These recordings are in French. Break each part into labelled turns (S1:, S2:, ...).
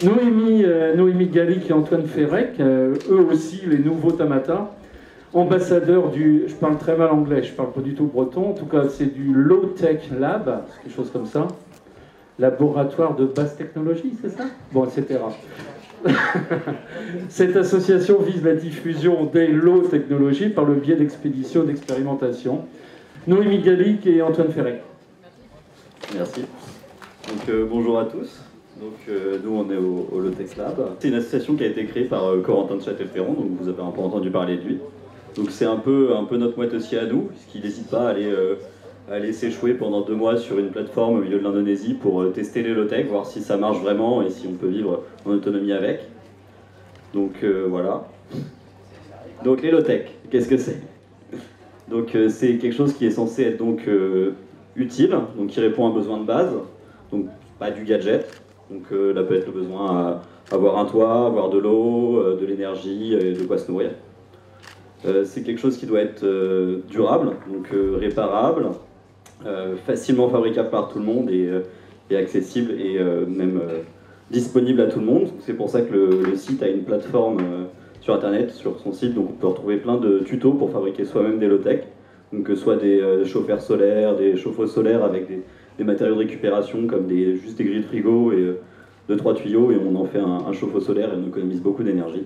S1: Noémie Gallic et Antoine Ferrec, eux aussi les nouveaux Tamata, ambassadeurs du... Je parle très mal anglais, je parle pas du tout breton, en tout cas c'est du Low Tech Lab, quelque chose comme ça. Laboratoire de basse technologie, c'est ça? Bon, etc. Cette association vise la diffusion des low technologies par le biais d'expéditions d'expérimentation. Noémie Gallic et Antoine Ferrec.
S2: Merci. Donc bonjour à tous. Donc nous on est au Low Tech Lab. C'est une association qui a été créée par Corentin de Châtel-Ferrand, donc vous avez un peu entendu parler de lui. Donc c'est un peu notre mouette aussi à nous, puisqu'il n'hésite pas à aller s'échouer pendant 2 mois sur une plateforme au milieu de l'Indonésie pour tester les low-tech, voir si ça marche vraiment et si on peut vivre en autonomie avec. Donc voilà. Donc les low-tech, qu'est-ce que c'est? Donc c'est quelque chose qui est censé être donc utile, donc qui répond à un besoin de base, donc pas du gadget. Donc là peut être le besoin à avoir un toit, avoir de l'eau, de l'énergie, de quoi se nourrir. C'est quelque chose qui doit être durable, donc réparable, facilement fabricable par tout le monde et accessible et même disponible à tout le monde. C'est pour ça que le site a une plateforme sur internet, sur son site, donc on peut retrouver plein de tutos pour fabriquer soi-même des low-tech, donc que ce soit des chauffeurs solaires, des chauffe-eau solaires avec des matériaux de récupération comme juste des grilles de frigo et 2-3 tuyaux et on en fait un chauffe-eau solaire et on économise beaucoup d'énergie.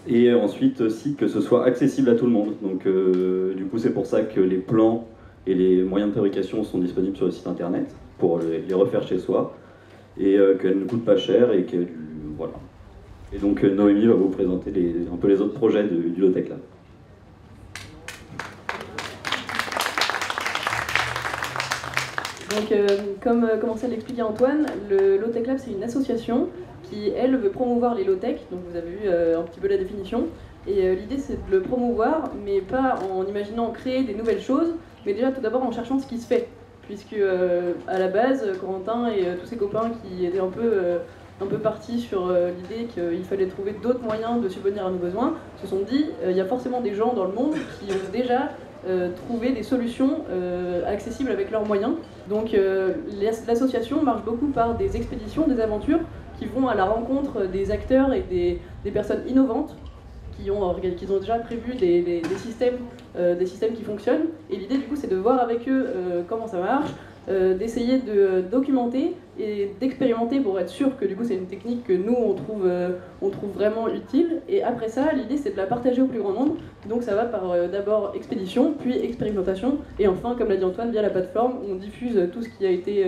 S2: Et ensuite aussi que ce soit accessible à tout le monde. Donc du coup c'est pour ça que les plans et les moyens de fabrication sont disponibles sur le site internet pour les refaire chez soi et qu'elles ne coûtent pas cher et que voilà. Et donc Noémie va vous présenter un peu les autres projets du Low Tech Lab.
S3: Donc, comme commençait à l'expliquer Antoine, le Low Tech Lab c'est une association qui, elle, veut promouvoir les low-tech, donc vous avez vu un petit peu la définition, et l'idée c'est de le promouvoir, mais pas en imaginant créer des nouvelles choses, mais déjà tout d'abord en cherchant ce qui se fait, puisque à la base, Corentin et tous ses copains qui étaient un peu partis sur l'idée qu'il fallait trouver d'autres moyens de subvenir à nos besoins, se sont dit, il y a forcément des gens dans le monde qui ont déjà trouvé des solutions accessibles avec leurs moyens. Donc l'association marche beaucoup par des expéditions, des aventures, qui vont à la rencontre des acteurs et des personnes innovantes qui ont déjà prévu des systèmes qui fonctionnent. Et l'idée du coup c'est de voir avec eux comment ça marche, d'essayer de documenter et d'expérimenter pour être sûr que du coup c'est une technique que nous on trouve vraiment utile. Et après ça l'idée c'est de la partager au plus grand nombre. Donc ça va par d'abord expédition, puis expérimentation, et enfin comme l'a dit Antoine, via la plateforme on diffuse tout ce qui a été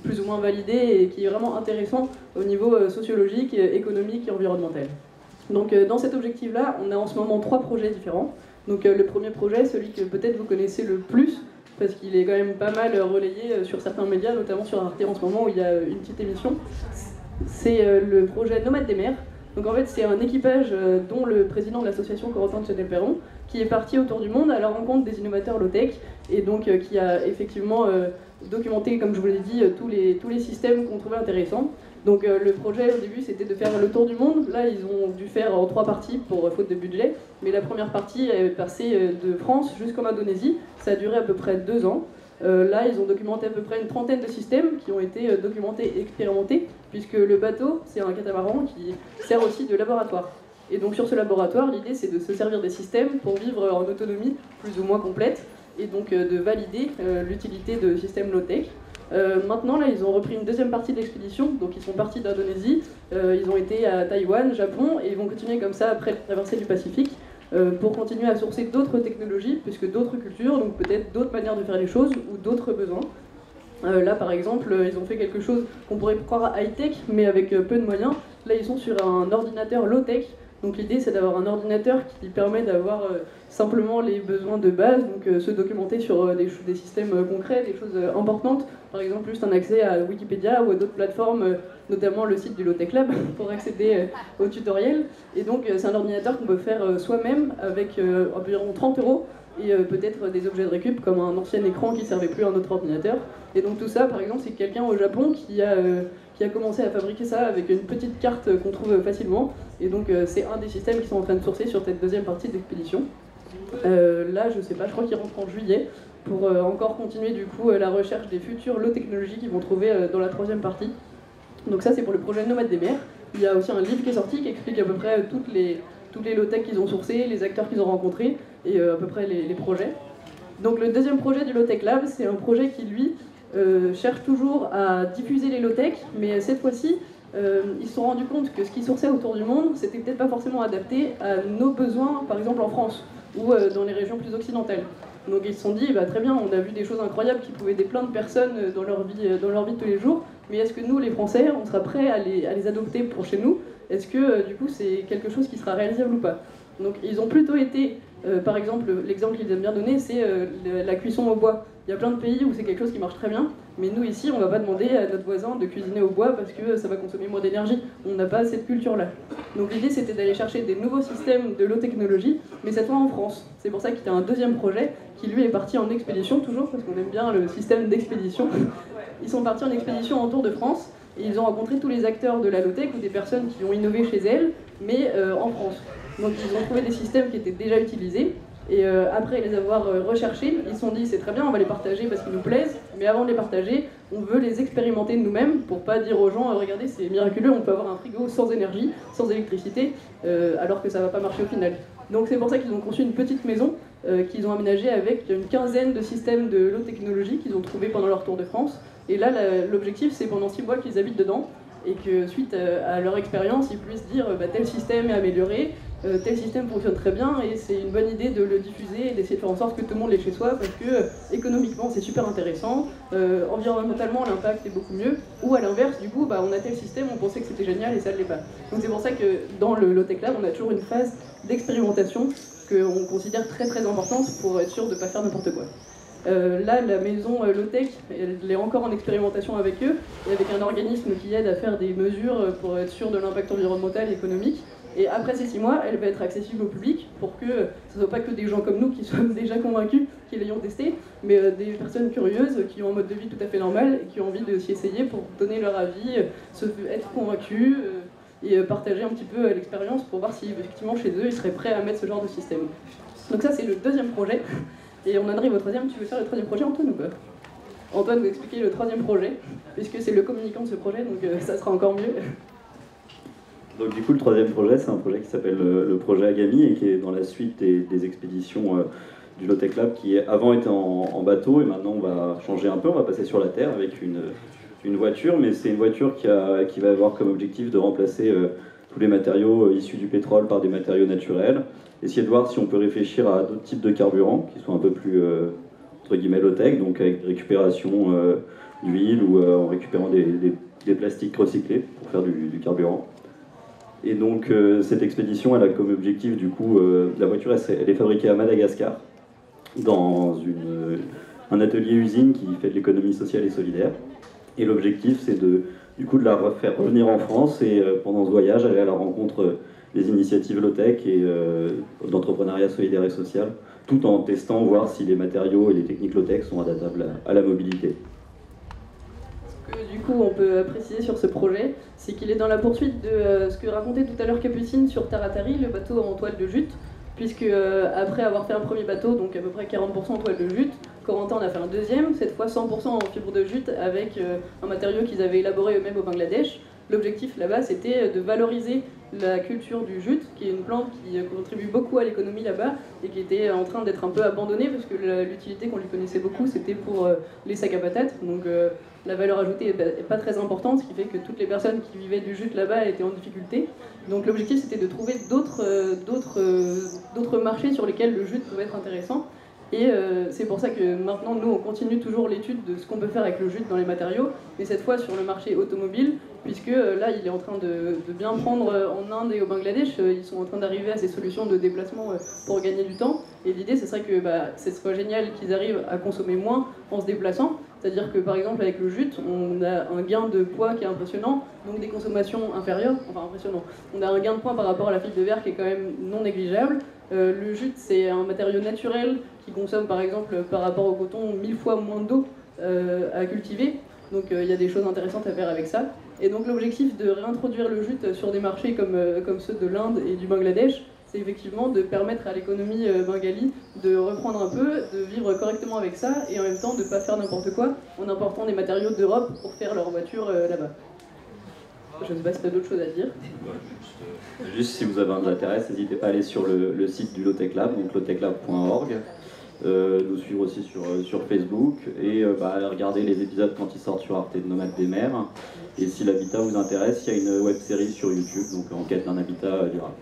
S3: plus ou moins validé et qui est vraiment intéressant au niveau sociologique, économique et environnemental. Donc dans cet objectif-là, on a en ce moment 3 projets différents. Donc le premier projet, celui que peut-être vous connaissez le plus, parce qu'il est quand même pas mal relayé sur certains médias, notamment sur Arte en ce moment où il y a une petite émission, c'est le projet Nomades des mers. Donc en fait c'est un équipage dont le président de l'association Corentin de Châtel-Ferrand qui est parti autour du monde à la rencontre des innovateurs low-tech et donc qui a effectivement documenté, comme je vous l'ai dit, tous les systèmes qu'on trouvait intéressants. Donc le projet au début c'était de faire le tour du monde. Là ils ont dû faire en 3 parties pour faute de budget, mais la première partie est passée de France jusqu'en Indonésie. Ça a duré à peu près 2 ans. Là ils ont documenté à peu près une trentaine de systèmes qui ont été documentés et expérimentés, puisque le bateau c'est un catamaran qui sert aussi de laboratoire. Et donc sur ce laboratoire l'idée c'est de se servir des systèmes pour vivre en autonomie plus ou moins complète et donc de valider l'utilité de systèmes low-tech. Maintenant, là, ils ont repris une deuxième partie de l'expédition, donc ils sont partis d'Indonésie, ils ont été à Taïwan, Japon, et ils vont continuer comme ça après la traversée du Pacifique pour continuer à sourcer d'autres technologies, puisque d'autres cultures, donc peut-être d'autres manières de faire les choses ou d'autres besoins. Là, par exemple, ils ont fait quelque chose qu'on pourrait croire high-tech, mais avec peu de moyens. Là, ils sont sur un ordinateur low-tech. Donc l'idée c'est d'avoir un ordinateur qui permet d'avoir simplement les besoins de base, donc se documenter sur des systèmes concrets, des choses importantes, par exemple juste un accès à Wikipédia ou à d'autres plateformes, notamment le site du Low Tech Lab pour accéder aux tutoriels. Et donc c'est un ordinateur qu'on peut faire soi-même avec environ 30 € et peut-être des objets de récup comme un ancien écran qui ne servait plus à un autre ordinateur. Et donc tout ça par exemple c'est quelqu'un au Japon qui a commencé à fabriquer ça avec une petite carte qu'on trouve facilement. Et donc c'est un des systèmes qui sont en train de sourcer sur cette deuxième partie d'expédition. Là je sais pas, je crois qu'il rentre en juillet pour encore continuer du coup la recherche des futures low technologies qu'ils vont trouver dans la troisième partie. Donc ça c'est pour le projet Nomade des mers. Il y a aussi un livre qui est sorti qui explique à peu près toutes les low-tech qu'ils ont sourcées, les acteurs qu'ils ont rencontrés et à peu près les projets. Donc le deuxième projet du Low-Tech Lab, c'est un projet qui lui cherche toujours à diffuser les low-tech, mais cette fois-ci ils se sont rendus compte que ce qu'ils sourçaient autour du monde, c'était peut-être pas forcément adapté à nos besoins, par exemple en France ou dans les régions plus occidentales. Donc ils se sont dit, bah, très bien, on a vu des choses incroyables qui pouvaient aider plein de personnes dans leur vie de tous les jours, mais est-ce que nous, les Français, on sera prêts à les adopter pour chez nous? Est-ce que du coup c'est quelque chose qui sera réalisable ou pas? Donc ils ont plutôt été, par exemple, l'exemple qu'ils aiment bien donner, c'est la cuisson au bois. Il y a plein de pays où c'est quelque chose qui marche très bien, mais nous ici, on ne va pas demander à notre voisin de cuisiner au bois parce que ça va consommer moins d'énergie. On n'a pas cette culture-là. Donc l'idée, c'était d'aller chercher des nouveaux systèmes de low technologie, mais cette fois en France. C'est pour ça qu'il y a un deuxième projet qui, lui, est parti en expédition, toujours parce qu'on aime bien le système d'expédition. Ils sont partis en expédition en Tour de France, et ils ont rencontré tous les acteurs de la low-tech ou des personnes qui ont innové chez elles, mais en France. Donc ils ont trouvé des systèmes qui étaient déjà utilisés, et après les avoir recherchés, ils se sont dit c'est très bien, on va les partager parce qu'ils nous plaisent, mais avant de les partager, on veut les expérimenter nous-mêmes pour pas dire aux gens regardez c'est miraculeux, on peut avoir un frigo sans énergie, sans électricité, alors que ça va pas marcher au final. Donc c'est pour ça qu'ils ont conçu une petite maison qu'ils ont aménagée avec une quinzaine de systèmes de low technologie qu'ils ont trouvés pendant leur tour de France. Et là l'objectif c'est pendant 6 mois qu'ils habitent dedans et que suite à leur expérience ils puissent dire bah, tel système est amélioré, tel système fonctionne très bien et c'est une bonne idée de le diffuser et d'essayer de faire en sorte que tout le monde l'ait chez soi parce que économiquement c'est super intéressant, environnementalement l'impact est beaucoup mieux, ou à l'inverse du coup bah, on a tel système, on pensait que c'était génial et ça ne l'est pas. Donc c'est pour ça que dans le Low-Tech Lab on a toujours une phase d'expérimentation qu'on considère très très importante pour être sûr de ne pas faire n'importe quoi. Là, la maison Low-Tech, elle est encore en expérimentation avec eux, et avec un organisme qui aide à faire des mesures pour être sûr de l'impact environnemental et économique. Et après ces 6 mois, elle va être accessible au public pour que ce ne soit pas que des gens comme nous qui sommes déjà convaincus, qui l'ayons testé, mais des personnes curieuses qui ont un mode de vie tout à fait normal et qui ont envie de s'y essayer pour donner leur avis, être convaincus et partager un petit peu l'expérience pour voir si effectivement chez eux ils seraient prêts à mettre ce genre de système. Donc ça c'est le deuxième projet. Et on en arrive au troisième. Tu veux faire le troisième projet, Antoine, ou pas? Antoine va expliquer le troisième projet, puisque c'est le communicant de ce projet, donc ça sera encore mieux.
S2: Donc du coup, le troisième projet, c'est un projet qui s'appelle le projet Agami et qui est dans la suite des expéditions du Low-Tech Lab, qui avant était en bateau et maintenant on va changer un peu, on va passer sur la terre avec une voiture, mais c'est une voiture qui va avoir comme objectif de remplacer tous les matériaux issus du pétrole par des matériaux naturels. Essayer de voir si on peut réfléchir à d'autres types de carburants qui sont un peu plus, entre guillemets, low-tech, donc avec récupération d'huile ou en récupérant des plastiques recyclés pour faire du carburant. Et donc cette expédition, elle a comme objectif, du coup, la voiture, elle est fabriquée à Madagascar, dans un atelier-usine qui fait de l'économie sociale et solidaire. Et l'objectif, c'est du coup de la faire revenir en France et pendant ce voyage, aller à la rencontre des initiatives low-tech et d'entrepreneuriat solidaire et social, tout en testant, voir si les matériaux et les techniques low-tech sont adaptables à la mobilité.
S3: Ce que du coup on peut préciser sur ce projet, c'est qu'il est dans la poursuite de ce que racontait tout à l'heure Capucine sur Taratari, le bateau en toile de jute, puisque après avoir fait un premier bateau, donc à peu près 40% en toile de jute, Corentin en a fait un deuxième, cette fois 100% en fibre de jute avec un matériau qu'ils avaient élaboré eux-mêmes au Bangladesh. L'objectif là-bas, c'était de valoriser la culture du jute, qui est une plante qui contribue beaucoup à l'économie là-bas et qui était en train d'être un peu abandonnée parce que l'utilité qu'on lui connaissait beaucoup, c'était pour les sacs à patates. Donc la valeur ajoutée n'est pas très importante, ce qui fait que toutes les personnes qui vivaient du jute là-bas étaient en difficulté. Donc l'objectif, c'était de trouver d'autres marchés sur lesquels le jute pouvait être intéressant. Et c'est pour ça que maintenant, nous, on continue toujours l'étude de ce qu'on peut faire avec le jute dans les matériaux, mais cette fois sur le marché automobile, puisque là, il est en train de bien prendre en Inde et au Bangladesh, ils sont en train d'arriver à ces solutions de déplacement pour gagner du temps. Et l'idée, ce serait que ce soit génial qu'ils arrivent à consommer moins en se déplaçant. C'est-à-dire que par exemple, avec le jute, on a un gain de poids qui est impressionnant, donc des consommations inférieures, enfin impressionnant. On a un gain de poids par rapport à la fibre de verre qui est quand même non négligeable. Le jute, c'est un matériau naturel qui consomme par exemple par rapport au coton 1000 fois moins d'eau à cultiver. Donc il y a des choses intéressantes à faire avec ça. Et donc l'objectif de réintroduire le jute sur des marchés comme ceux de l'Inde et du Bangladesh, c'est effectivement de permettre à l'économie bengali de reprendre un peu, de vivre correctement avec ça et en même temps de ne pas faire n'importe quoi en important des matériaux d'Europe pour faire leurs voitures là-bas. Je ne sais pas si tu as d'autres choses à dire.
S2: Juste si vous avez un intérêt, n'hésitez pas à aller sur le site du Low-Tech Lab, donc lowtechlab.org. Nous suivre aussi sur Facebook et regarder les épisodes quand ils sortent sur Arte de Nomades des Mers. Et si l'habitat vous intéresse, il y a une web série sur YouTube, donc Enquête d'un habitat durable.